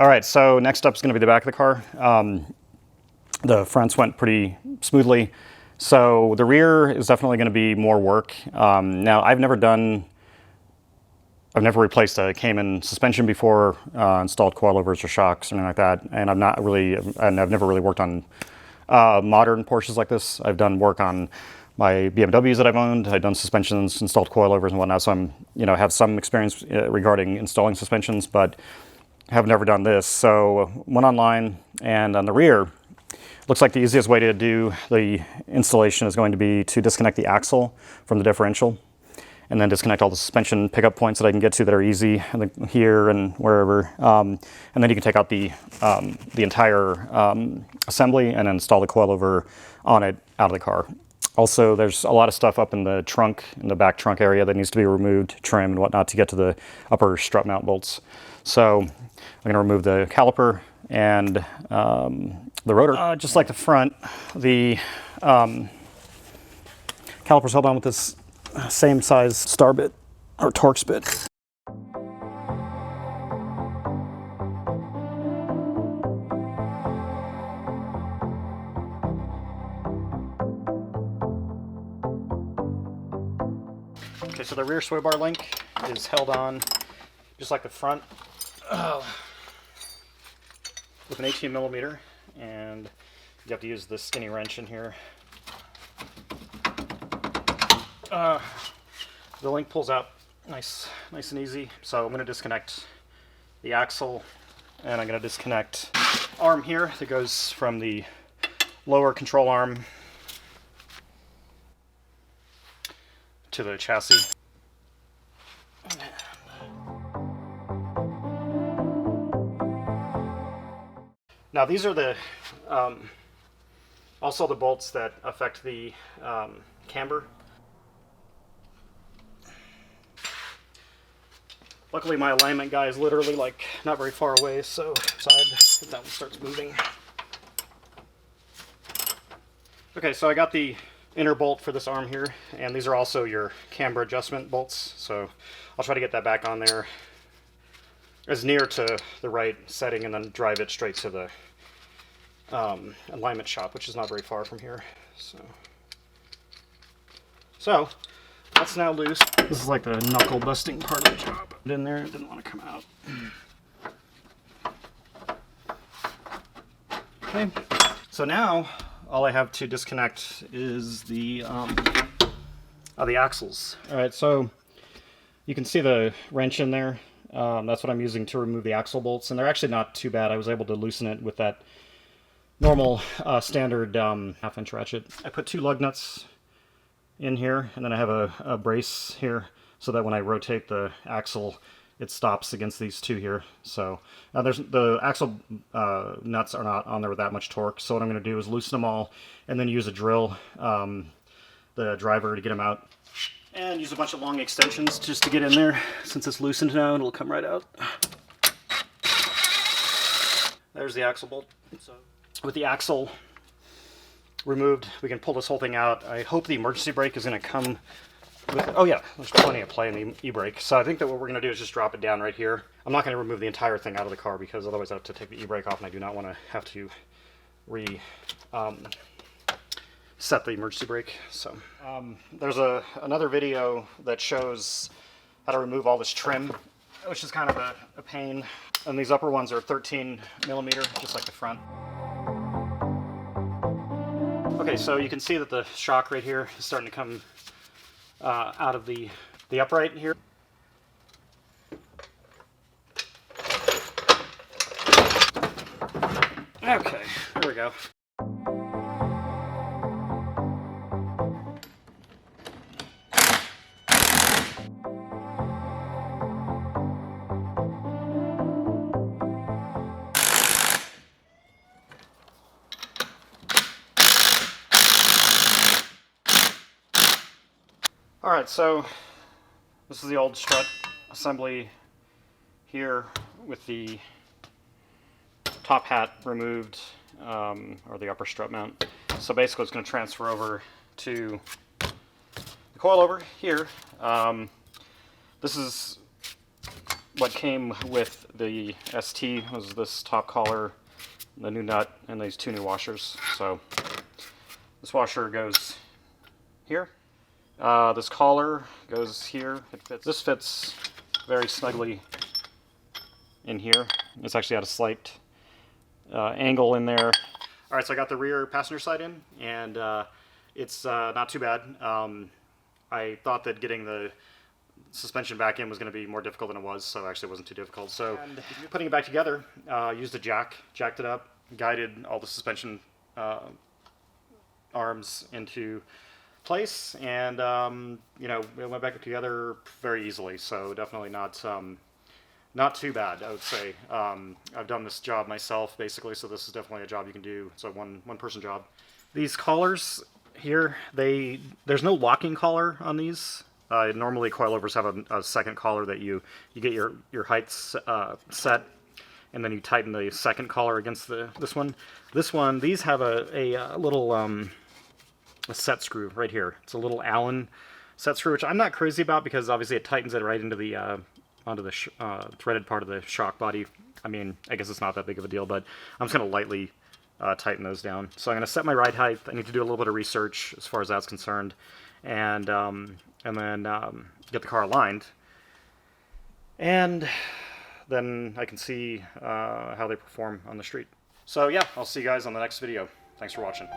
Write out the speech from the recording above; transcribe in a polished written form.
All right, so next up is going to be the back of the car. The fronts went pretty smoothly. So the rear is definitely going to be more work. Now, I've never replaced a Cayman suspension before, installed coilovers or shocks or anything like that, and I've never really worked on modern Porsches like this. I've done work on my BMWs that I've owned. I've done suspensions, installed coilovers and whatnot, so I'm, have some experience regarding installing suspensions, but have never done this. So went online, and on the rear, looks like the easiest way to do the installation is going to be to disconnect the axle from the differential, and then disconnect all the suspension pickup points that I can get to that are easy, here and wherever. And then you can take out the entire assembly and install the coilover on it out of the car. Also, there's a lot of stuff up in the trunk, in the back trunk area that needs to be removed, trim and whatnot to get to the upper strut mount bolts. So I'm going to remove the caliper and the rotor. Just like the front, the caliper's held on with this same size star bit or Torx bit. Okay, so the rear sway bar link is held on just like the front with an 18mm, and you have to use this skinny wrench in here. The link pulls out nice and easy. So I'm going to disconnect the axle, and I'm going to disconnect arm here that goes from the lower control arm to the chassis. Now these are the also the bolts that affect the camber. Luckily my alignment guy is literally like not very far away, so if that one starts moving. Okay, so I got the inner bolt for this arm here, and these are also your camber adjustment bolts, so I'll try to get that back on there as near to the right setting and then drive it straight to the alignment shop, which is not very far from here. So that's now loose. This is like the knuckle busting part of the job. In there, it didn't want to come out. Okay, so now all I have to disconnect is the axles. All right, so you can see the wrench in there. That's what I'm using to remove the axle bolts, and they're actually not too bad. I was able to loosen it with that normal standard 1/2-inch ratchet. I put 2 lug nuts in here, and then I have a brace here so that when I rotate the axle, it stops against these 2 here. So the axle nuts are not on there with that much torque. So what I'm going to do is loosen them all, and then use a drill, the driver, to get them out. And use a bunch of long extensions just to get in there. Since it's loosened now, it'll come right out. There's the axle bolt. So with the axle removed, we can pull this whole thing out. I hope the emergency brake is going to come with, oh yeah, there's plenty of play in the e-brake. So I think that what we're going to do is just drop it down right here. I'm not going to remove the entire thing out of the car because otherwise I have to take the e-brake off, and I do not want to have to set the emergency brake. So there's another video that shows how to remove all this trim, which is kind of a pain. And these upper ones are 13mm, just like the front. Okay, so you can see that the shock right here is starting to come out of the upright here. Okay, there we go. Alright, so this is the old strut assembly here with the top hat removed, or the upper strut mount. So basically it's going to transfer over to the coilover here. This is what came with the ST was this top collar, the new nut, and these 2 new washers. So this washer goes here. This collar goes here. This fits very snugly in here. It's actually at a slight angle in there. All right, so I got the rear passenger side in, and it's not too bad. I thought that getting the suspension back in was going to be more difficult than it was, so actually it wasn't too difficult. So putting it back together, used a jacked it up, guided all the suspension arms into place, and you know, it went back together very easily. So definitely not too bad, I would say. I've done this job myself, basically, so this is definitely a job you can do. It's a one-person job. These collars here, there's no locking collar on these. Normally, coilovers have a second collar that you get your heights set, and then you tighten the second collar against this one. These have a little a set screw right here. It's a little Allen set screw, which I'm not crazy about because obviously it tightens it right into the onto the threaded part of the shock body. I mean, I guess it's not that big of a deal, but I'm just going to lightly tighten those down. So I'm going to set my ride height. I need to do a little bit of research as far as that's concerned, and then get the car aligned, and then I can see how they perform on the street. So yeah, I'll see you guys on the next video. Thanks for watching.